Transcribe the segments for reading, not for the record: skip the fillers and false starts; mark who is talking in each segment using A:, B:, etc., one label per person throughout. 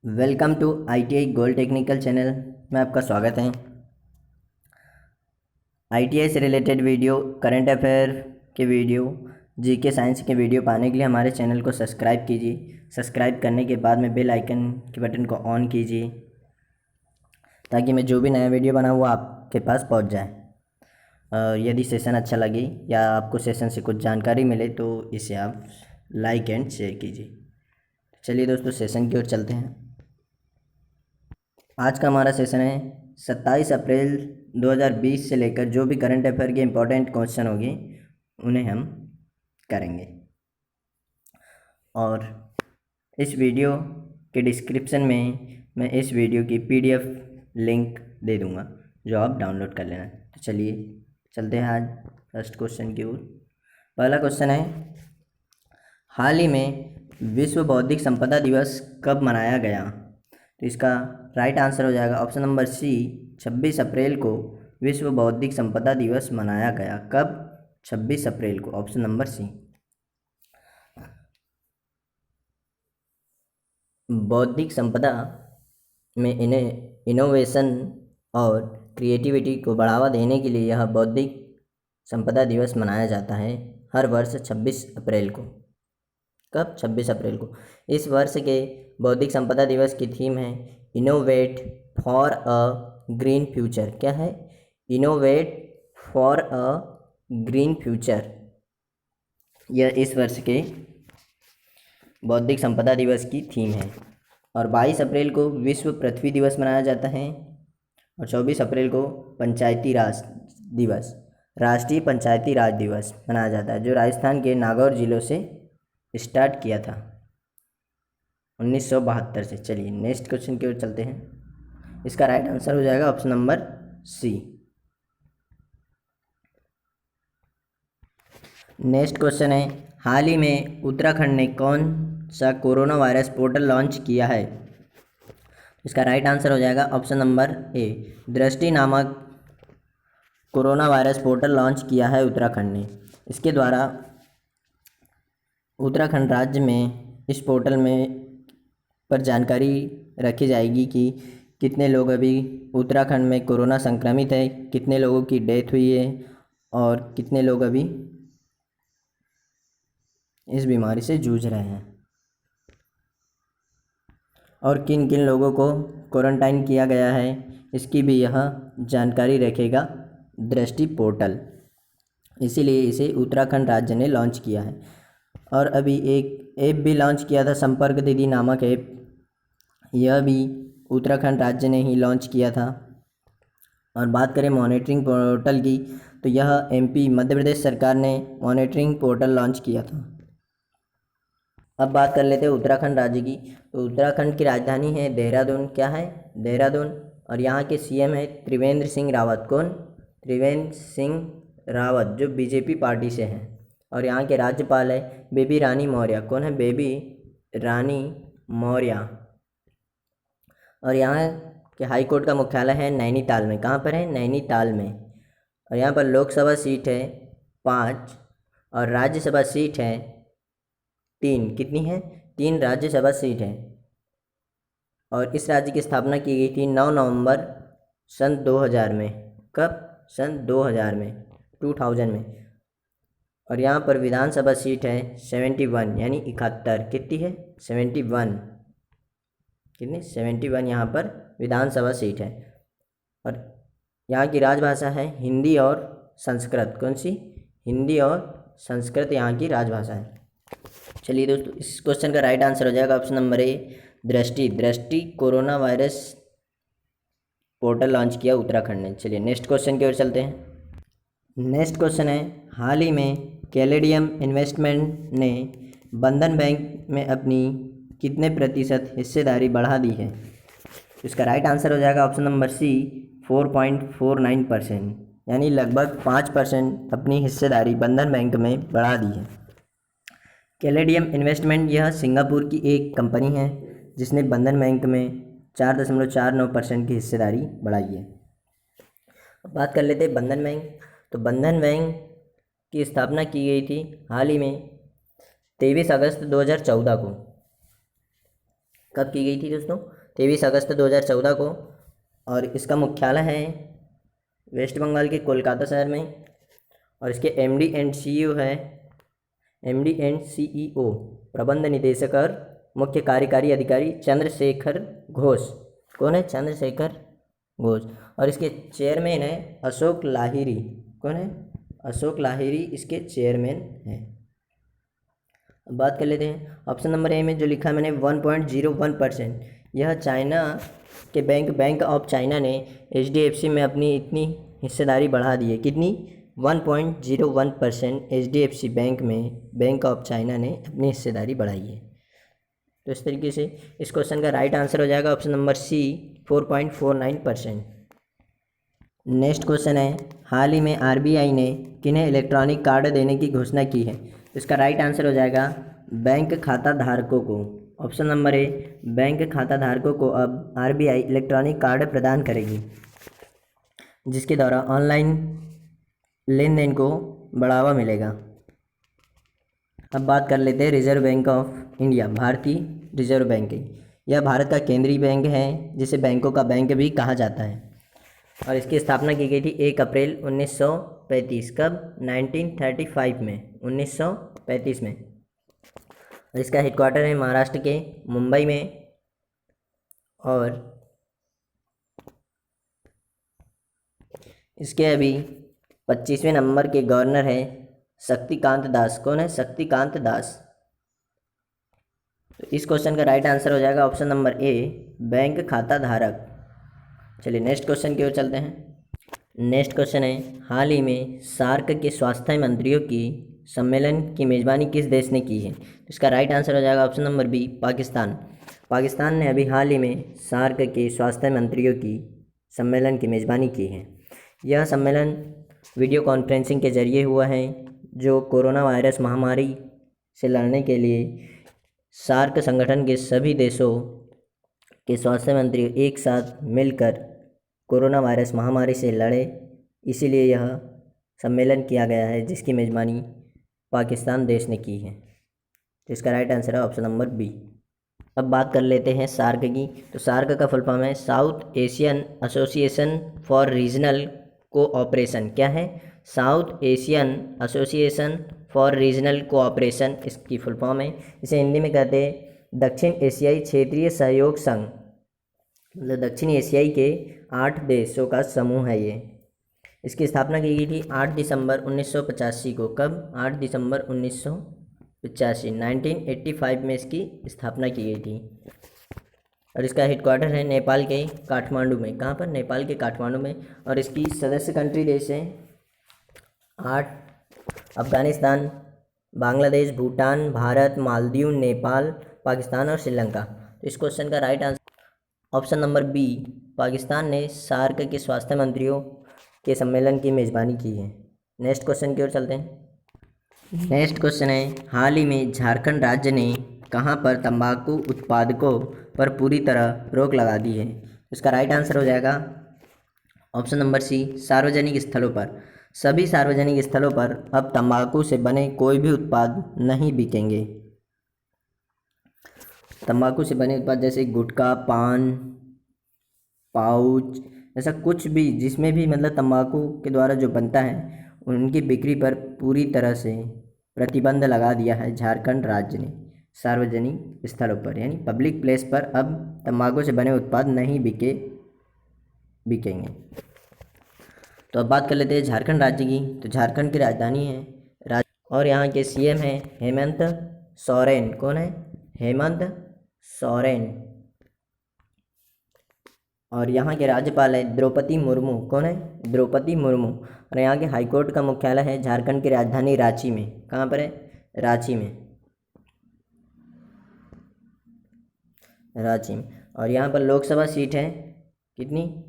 A: Welcome to ITI gold technical channel में आपका स्वागत है। ITI से रिलेटेड वीडियो, करंट अफेयर के वीडियो, जीके साइंस के वीडियो पाने के लिए हमारे चैनल को सब्सक्राइब कीजिए। सब्सक्राइब करने के बाद में बेल आइकन के बटन को ऑन कीजिए ताकि मैं जो भी नया वीडियो बनाऊँ वो आपके पास पहुंच जाए। यदि सेशन अच्छा लगे या आपको सेशन से कुछ जानकारी मिले तो इसे आप लाइक एंड शेयर कीजिए। चलिए दोस्तों, सेशन की ओर चलते हैं। आज का हमारा सेशन है 27 अप्रैल 2020 से लेकर जो भी करंट अफेयर के इम्पोर्टेंट क्वेश्चन होंगे उन्हें हम करेंगे। और इस वीडियो के डिस्क्रिप्शन में मैं इस वीडियो की PDF लिंक दे दूंगा जो आप डाउनलोड कर लेना। तो चलिए चलते हैं आज फर्स्ट क्वेश्चन की ओर। पहला क्वेश्चन है, हाल ही में विश्व बौद्धिक संपदा दिवस कब मनाया गया? तो इसका राइट आंसर हो जाएगा ऑप्शन नंबर सी, 26 अप्रैल को विश्व बौद्धिक संपदा दिवस मनाया गया। कब? 26 अप्रैल को, ऑप्शन नंबर सी। बौद्धिक संपदा में इन्हें इनोवेशन और क्रिएटिविटी को बढ़ावा देने के लिए यह बौद्धिक संपदा दिवस मनाया जाता है हर वर्ष 26 अप्रैल को। कब? 26 अप्रैल को। इस वर्ष के बौद्धिक संपदा दिवस की थीम है innovate for a green future. क्या है? Innovate for a green future. यह इस वर्ष के बौद्धिक संपदा दिवस की थीम है। और 22 अप्रैल को विश्व पृथ्वी दिवस मनाया जाता है और 24 अप्रैल को पंचायती राज दिवस, राष्ट्रीय पंचायती राज दिवस मनाया जाता है, जो राजस्थान के नागौर जिलों से स्टार्ट किया था 1972 से। चलिए नेक्स्ट क्वेश्चन की ओर चलते हैं। इसका राइट आंसर हो जाएगा option number C. Next question है, हाल ही में उत्तराखंड ने कौन सा कोरोना वायरस पोर्टल लॉन्च किया है? इसका राइट आंसर हो जाएगा ऑप्शन नंबर ए, दृष्टि नामक कोरोना वायरस पोर्टल लॉन्च किया है उत्तराखंड ने। इसके द्वारा उत्तराखंड राज्य में इस पोर्टल में पर जानकारी रखी जाएगी कि कितने लोग अभी उत्तराखंड में कोरोना संक्रमित है, कितने लोगों की डेथ हुई है और कितने लोग अभी इस बीमारी से जूझ रहे हैं और किन किन लोगों को क्वारंटाइन किया गया है, इसकी भी यह जानकारी रखेगा दृष्टि पोर्टल। इसीलिए इसे उत्तराखंड राज्य ने लॉन्च किया है। और अभी एक ऐप भी लॉन्च किया था, संपर्क दीदी नामक ऐप। यह भी उत्तराखंड राज्य ने ही लॉन्च किया था। और बात करें मॉनिटरिंग पोर्टल की, तो यह MP मध्य प्रदेश सरकार ने मॉनिटरिंग पोर्टल लॉन्च किया था। अब बात कर लेते हैं उत्तराखंड राज्य की। तो उत्तराखंड की राजधानी है देहरादून। क्या है? देहरादून। और यहाँ के CM है त्रिवेंद्र सिंह रावत। कौन? त्रिवेंद्र सिंह रावत, जो BJP पार्टी से हैं। और यहाँ के राज्यपाल है बेबी रानी मौर्य। कौन है? बेबी रानी मौर्य। और यहाँ के हाई कोर्ट का मुख्यालय है नैनीताल में। कहाँ पर है? नैनीताल में। और यहाँ पर लोकसभा सीट है 5 और राज्यसभा सीट है 3। कितनी है? 3 राज्यसभा सीट है। और इस राज्य की स्थापना की गई थी 9 नवंबर सन 2000 में। कब? सन 2000 में, 2000 में। और यहाँ पर विधानसभा सीट है 71 यानी 71। कितनी है? 71। कितनी? 71 यहाँ पर विधानसभा सीट है। और यहाँ की राजभाषा है हिंदी और संस्कृत। कौन सी? हिंदी और संस्कृत यहाँ की राजभाषा है। चलिए दोस्तों, इस क्वेश्चन का राइट आंसर हो जाएगा ऑप्शन नंबर ए, दृष्टि कोरोना वायरस पोर्टल लॉन्च किया उत्तराखंड ने। चलिए नेक्स्ट क्वेश्चन की ओर चलते हैं। नेक्स्ट क्वेश्चन है, हाल ही में कैलेडियम इन्वेस्टमेंट ने बंधन बैंक में अपनी कितने प्रतिशत हिस्सेदारी बढ़ा दी है? इसका राइट आंसर हो जाएगा ऑप्शन नंबर सी, 4.49%, यानी लगभग 5% अपनी हिस्सेदारी बंधन बैंक में बढ़ा दी है। कैलेडियम इन्वेस्टमेंट यह सिंगापुर की एक कंपनी है जिसने बंधन बैंक में 4.49% की हिस्सेदारी बढ़ाई है। अब बात कर लेते हैं बंधन बैंक। तो बंधन बैंक की स्थापना की गई थी हाल ही में 23 अगस्त 2014 को। कब की गई थी दोस्तों? 23 अगस्त 2014 को। और इसका मुख्यालय है वेस्ट बंगाल के कोलकाता शहर में। और इसके एमडी एंड सीईओ प्रबंध निदेशक और मुख्य कार्यकारी अधिकारी चंद्रशेखर घोष। कौन है? चंद्रशेखर घोष। और इसके चेयरमैन है अशोक लाहिरी। कौन है? अशोक लाहिरी इसके चेयरमैन हैं। अब बात कर लेते हैं ऑप्शन नंबर ए में जो लिखा है मैंने 1.01%। यह चाइना के बैंक ऑफ चाइना ने HDFC में अपनी इतनी हिस्सेदारी बढ़ा दी है। कितनी? 1.01% HDFC बैंक में बैंक ऑफ चाइना ने अपनी हिस्सेदारी बढ़ाई है। तो इस तरीके से इस क्वेश्चन का राइट आंसर हो जाएगा option number C 4.49%। Next question है, हाल ही में RBI ने किन्हें इलेक्ट्रॉनिक कार्ड देने की घोषणा की है? तो इसका राइट आंसर हो जाएगा बैंक खाता धारकों को। ऑप्शन नंबर ए, बैंक खाता धारकों को अब RBI इलेक्ट्रॉनिक कार्ड प्रदान करेगी, जिसके द्वारा ऑनलाइन लेन देन को बढ़ावा मिलेगा। अब बात कर लेते हैं रिजर्व बैंक ऑफ इंडिया, भारतीय रिजर्व बैंक। यह भारत का केंद्रीय बैंक है, जिसे बैंकों का बैंक भी कहा जाता है। और इसकी स्थापना की गई थी 1 अप्रैल 1935। कब? 1935 में, 1935 में। और इसका हेडक्वार्टर है महाराष्ट्र के मुंबई में। और इसके अभी 25वें नंबर के गवर्नर हैं शक्तिकांत दास। कौन है? शक्तिकांत दास। तो इस क्वेश्चन का राइट आंसर हो जाएगा ऑप्शन नंबर ए, बैंक खाता धारक। चलिए नेक्स्ट क्वेश्चन की ओर चलते हैं। नेक्स्ट क्वेश्चन है, हाल ही में सार्क के स्वास्थ्य मंत्रियों की सम्मेलन की मेज़बानी किस देश ने की है? इसका राइट आंसर हो जाएगा option number B, Pakistan. Pakistan ने अभी हाल ही में सार्क के स्वास्थ्य मंत्रियों की सम्मेलन की मेज़बानी की है। यह सम्मेलन वीडियो कॉन्फ्रेंसिंग के जरिए हुआ है, जो कोरोना वायरस महामारी से लड़ने के लिए सार्क संगठन के सभी देशों के स्वास्थ्य मंत्री एक साथ मिलकर कोरोना वायरस महामारी से लड़े, इसीलिए यह सम्मेलन किया गया है, जिसकी मेज़बानी पाकिस्तान देश ने की है। तो इसका राइट आंसर है ऑप्शन नंबर बी। अब बात कर लेते हैं सार्क की। तो सार्क का फुल फॉर्म है south Asian association for regional cooperation. क्या है? South Asian association for regional cooperation इसकी फुल फॉर्म है। इसे हिंदी में कहते हैं दक्षिण एशियाई क्षेत्रीय सहयोग संघ। मतलब दक्षिण एशियाई के 8 देशों का समूह है ये। इसकी स्थापना की गई थी 8 दिसंबर 1985 को। कब? 8 दिसंबर 1985, 1985 में इसकी स्थापना की गई थी। और इसका हेडक्वार्टर है नेपाल के काठमांडू में। कहाँ पर? नेपाल के काठमांडू में। और इसकी सदस्य कंट्री देश है 8, अफगानिस्तान, बांग्लादेश, भूटान, भारत, मालदीव, नेपाल, पाकिस्तान और श्रीलंका। तो इस क्वेश्चन का right answer option number B, Pakistan ने सार्क के स्वास्थ्य मंत्रियों के सम्मेलन की मेज़बानी की है। नेक्स्ट क्वेश्चन की ओर चलते हैं। नेक्स्ट क्वेश्चन है, हाल ही में झारखंड राज्य ने कहाँ पर तंबाकू उत्पादकों पर पूरी तरह रोक लगा दी है? इसका राइट आंसर हो जाएगा ऑप्शन नंबर सी, सार्वजनिक स्थलों पर। सभी सार्वजनिक स्थलों पर अब तंबाकू से बने कोई भी उत्पाद नहीं बिकेंगे। तंबाकू से बने उत्पाद जैसे गुटखा, पान, पाउच, ऐसा कुछ भी जिसमें भी मतलब तंबाकू के द्वारा जो बनता है, उनकी बिक्री पर पूरी तरह से प्रतिबंध लगा दिया है झारखंड राज्य ने। सार्वजनिक स्थलों पर यानी पब्लिक प्लेस पर अब तंबाकू से बने उत्पाद नहीं बिकेंगे। तो अब बात कर लेते हैं झारखंड राज्य की। तो झारखंड की राजधानी है और यहाँ के CM हैं हेमंत सोरेन। कौन है? हेमंत सोरेन। और यहाँ के राज्यपाल है द्रौपदी मुर्मू। कौन है? द्रौपदी मुर्मू। और यहाँ के हाईकोर्ट का मुख्यालय है झारखंड की राजधानी रांची में। कहाँ पर है? रांची में। रांची में। और यहाँ पर लोकसभा सीट है कितनी?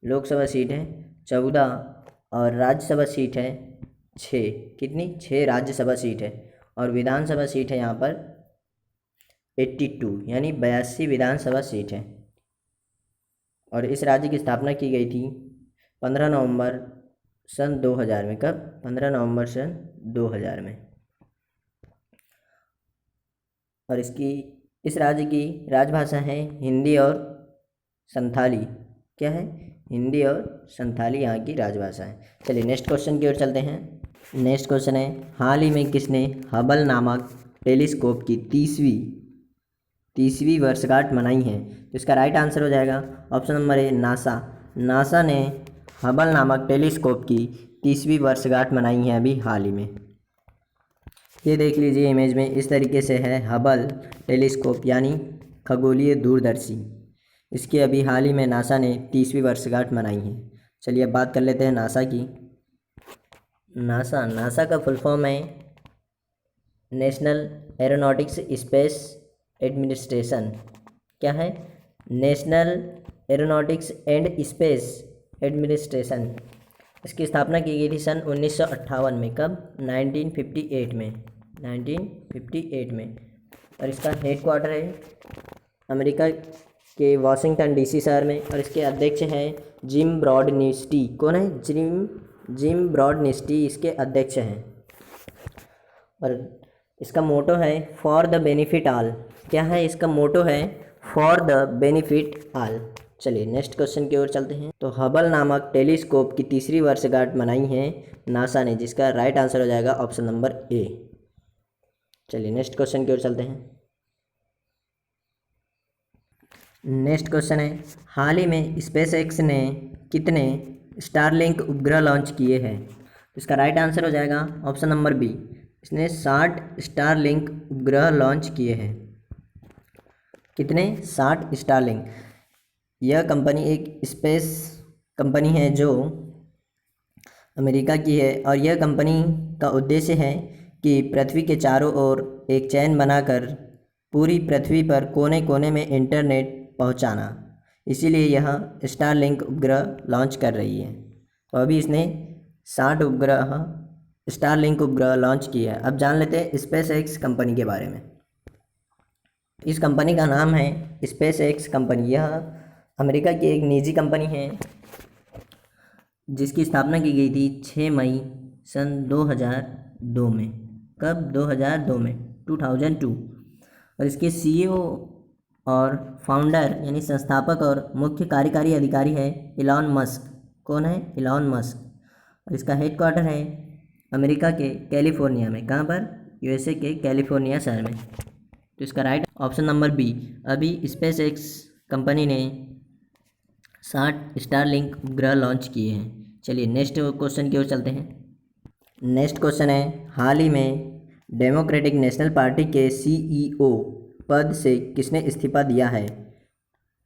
A: लोकसभा सीट है 14 और राज्यसभा सीट है 6। कितनी? 6 राज्यसभा सीट है। और विधानसभा सीट है यहाँ पर 82 यानी 82 विधानसभा सीट है। और इस राज्य की स्थापना की गई थी 15 नवंबर सन 2000 में। कब? 15 नवंबर सन 2000 में। और इसकी इस राज्य की राजभाषा है हिंदी और संथाली। क्या है? हिंदी और संथाली यहाँ की राजभाषा है। चलिए नेक्स्ट क्वेश्चन की ओर चलते हैं। नेक्स्ट क्वेश्चन है, हाल ही में किसने हबल नामक टेलीस्कोप की तीसवीं वर्षगांठ मनाई है? तो इसका राइट आंसर हो जाएगा option number A, NASA. NASA ने हबल नामक टेलीस्कोप की 30वीं वर्षगांठ मनाई है अभी हाल ही में। ये देख लीजिए इमेज में, इस तरीके से है हबल टेलीस्कोप यानी खगोलीय दूरदर्शी। इसकी अभी हाल ही में नासा ने 30वीं वर्षगांठ मनाई है। चलिए अब बात कर लेते हैं नासा की। नासा का फुल फॉर्म है नेशनल एरोनॉटिक्स स्पेस एडमिनिस्ट्रेशन। क्या है? National aeronautics and space administration. इसकी स्थापना की गई थी सन 1958 में। कब? 1958 में। 1958 में। और इसका हेडक्वार्टर है अमेरिका के वाशिंगटन डीसी शहर में। और इसके अध्यक्ष हैं जिम ब्रॉडनिस्टी। कौन है? जिम ब्रॉडनिस्टी इसके अध्यक्ष हैं। और इसका मोटो है फॉर द बेनिफिट ऑल। क्या है इसका मोटो? है फॉर द बेनिफिट ऑल। चलिए नेक्स्ट क्वेश्चन की ओर चलते हैं। तो हबल नामक टेलीस्कोप की 3री वर्षगांठ मनाई है नासा ने, जिसका राइट आंसर हो जाएगा ऑप्शन नंबर ए। चलिए नेक्स्ट क्वेश्चन की ओर चलते हैं। नेक्स्ट क्वेश्चन है, हाल ही में स्पेसएक्स ने कितने स्टारलिंक उपग्रह लॉन्च किए हैं? इसका राइट आंसर हो जाएगा ऑप्शन नंबर बी। इसने 60 स्टारलिंक उपग्रह लॉन्च किए हैं। कितने? 60 स्टारलिंक। यह कंपनी एक स्पेस कंपनी है जो अमेरिका की है। और यह कंपनी का उद्देश्य है कि पृथ्वी के चारों ओर एक चैन बनाकर पूरी पृथ्वी पर कोने कोने में इंटरनेट पहुंचाना। इसीलिए यह स्टारलिंक उपग्रह लॉन्च कर रही है। तो अभी इसने 60 उपग्रह स्टारलिंक उपग्रह लॉन्च किया है। अब जान लेते हैं स्पेसएक्स कंपनी के बारे में। इस कंपनी का नाम है स्पेसएक्स कंपनी। यह अमेरिका की एक निजी कंपनी है जिसकी स्थापना की गई थी 6 मई सन 2002 में। कब? 2002 में, 2002। और इसके सीईओ और फाउंडर यानी संस्थापक और मुख्य कार्यकारी अधिकारी है इलॉन मस्क। कौन है? Elon Musk. और इसका हेडक्वार्टर है अमेरिका के कैलिफोर्निया में। कहाँ पर? यूएसए के कैलिफोर्निया शहर में। तो इसका राइट ऑप्शन नंबर बी। अभी स्पेसएक्स कंपनी ने 60 स्टारलिंक उपग्रह लॉन्च किए हैं। चलिए नेक्स्ट क्वेश्चन की ओर चलते हैं। नेक्स्ट क्वेश्चन है, हाल ही में डेमोक्रेटिक नेशनल पार्टी के सीईओ पद से किसने इस्तीफा दिया है?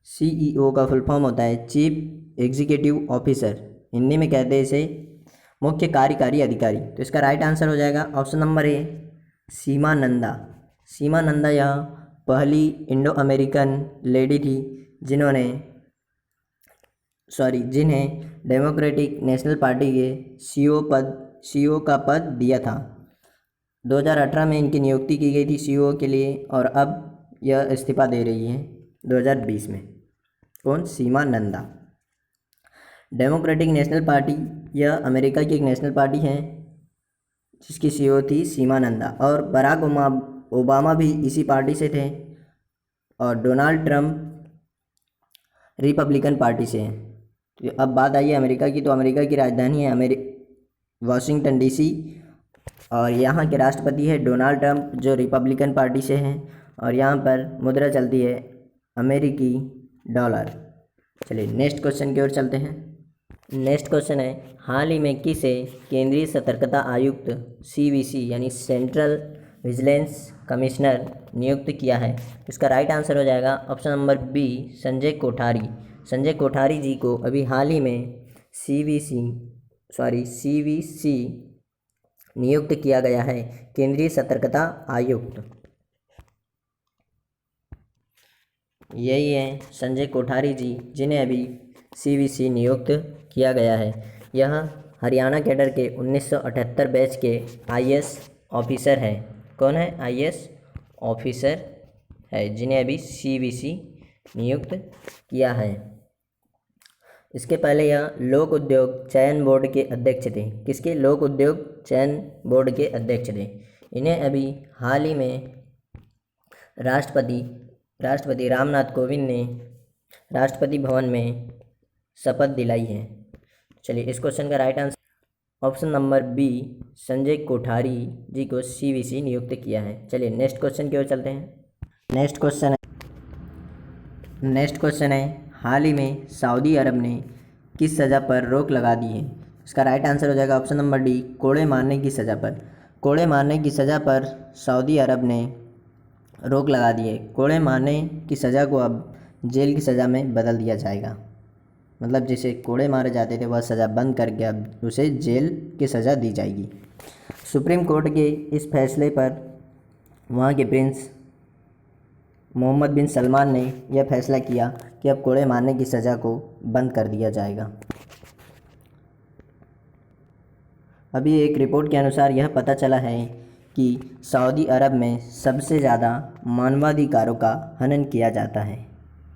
A: सीईओ का फुल फॉर्म होता है चीफ एग्जीक्यूटिव ऑफिसर। हिंदी में कहते हैं इसे मुख्य कार्यकारी अधिकारी। तो इसका राइट आंसर हो जाएगा ऑप्शन नंबर ए, सीमा नंदा। सीमा नंदा यह पहली इंडो अमेरिकन लेडी थी जिन्हें डेमोक्रेटिक नेशनल पार्टी के सीईओ का पद दिया था। 2018 में इनकी नियुक्ति की गई थी सीईओ के लिए। और अब यह इस्तीफा दे रही है 2020 में। कौन? सीमा नंदा। डेमोक्रेटिक नेशनल पार्टी यह अमेरिका की एक नेशनल पार्टी है जिसकी सीईओ थी सीमा नंदा। और बराक ओबामा भी इसी पार्टी से थे। और डोनाल्ड ट्रंप रिपब्लिकन पार्टी से हैं। तो अब बात आई है अमेरिका की। तो अमेरिका की राजधानी है वाशिंगटन डीसी। और यहाँ के राष्ट्रपति है डोनाल्ड ट्रंप जो रिपब्लिकन पार्टी से हैं। और यहाँ पर मुद्रा चलती है अमेरिकी डॉलर। चलिए नेक्स्ट क्वेश्चन की ओर चलते हैं। नेक्स्ट क्वेश्चन है, हाल ही में किसे केंद्रीय सतर्कता आयुक्त सीवीसी यानी सेंट्रल विजिलेंस कमिश्नर नियुक्त किया है? इसका राइट आंसर हो जाएगा option number B, Sanjay Kothari. Sanjay Kothari ji को अभी हाल ही में सीवीसी नियुक्त किया गया है, केंद्रीय सतर्कता आयुक्त। यही है संजय कोठारी जी जिन्हें अभी सीवीसी नियुक्त किया गया है। यह हरियाणा कैडर के 1978 बैच के आईएएस ऑफिसर हैं। कौन है? आईएएस ऑफिसर है जिन्हें अभी सीवीसी नियुक्त किया है। इसके पहले यह लोक उद्योग चयन बोर्ड के अध्यक्ष थे। किसके? लोक उद्योग चयन बोर्ड के अध्यक्ष थे। इन्हें अभी हाल ही में राष्ट्रपति राष्ट्रपति रामनाथ कोविंद ने राष्ट्रपति भवन में शपथ दिलाई है। चलिए इस क्वेश्चन का right answer option number B, Sanjay Kothari ji को सीवीसी नियुक्त किया है। चलिए नेक्स्ट क्वेश्चन की ओर चलते हैं। नेक्स्ट क्वेश्चन है हाल ही में सऊदी अरब ने किस सज़ा पर रोक लगा दी है। इसका राइट आंसर हो जाएगा ऑप्शन नंबर डी, कोड़े मारने की सज़ा पर। कोड़े मारने की सज़ा पर सऊदी अरब ने रोक लगा दी है। कोड़े मारने की सज़ा को अब जेल की सज़ा में बदल दिया जाएगा। मतलब जिसे कोड़े मारे जाते थे वह सज़ा बंद करके अब उसे जेल की सज़ा दी जाएगी। सुप्रीम कोर्ट के इस फैसले पर वहाँ के प्रिंस मोहम्मद बिन सलमान ने यह फैसला किया कि अब कोड़े मारने की सज़ा को बंद कर दिया जाएगा। अभी एक रिपोर्ट के अनुसार यह पता चला है कि सऊदी अरब में सबसे ज़्यादा मानवाधिकारों का हनन किया जाता है।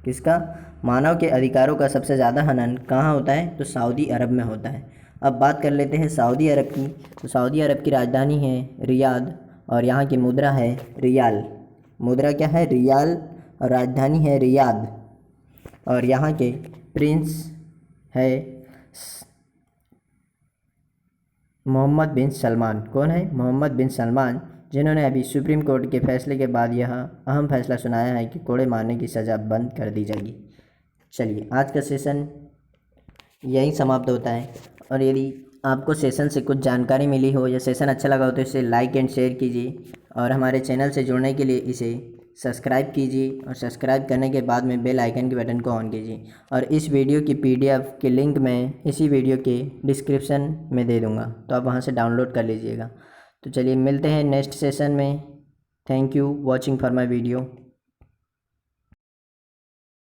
A: किसका? मानव के अधिकारों का सबसे ज़्यादा हनन कहाँ होता है? तो सऊदी अरब में होता है। अब बात कर लेते हैं सऊदी अरब की। तो सऊदी अरब की राजधानी है रियाद और यहाँ की मुद्रा है रियाल। मुद्रा क्या है? रियाल और राजधानी है रियाद। और यहाँ के प्रिंस है मोहम्मद बिन सलमान। कौन है? मोहम्मद बिन सलमान, जिन्होंने अभी सुप्रीम कोर्ट के फैसले के बाद यह अहम फैसला सुनाया है कि कोड़े मारने की सज़ा बंद कर दी जाएगी। चलिए आज का सेशन यहीं समाप्त होता है। और यदि आपको सेशन से कुछ जानकारी मिली हो या सेशन अच्छा लगा हो तो इसे लाइक एंड शेयर कीजिए और हमारे चैनल से जुड़ने के लिए इसे सब्सक्राइब कीजिए और सब्सक्राइब करने के बाद में बेल आइकन के बटन को ऑन कीजिए। और इस वीडियो की PDF के लिंक मैं इसी वीडियो के डिस्क्रिप्शन में दे दूँगा, तो आप वहाँ से डाउनलोड कर लीजिएगा। तो चलिए मिलते हैं नेक्स्ट सेशन में। Thank you watching for my video.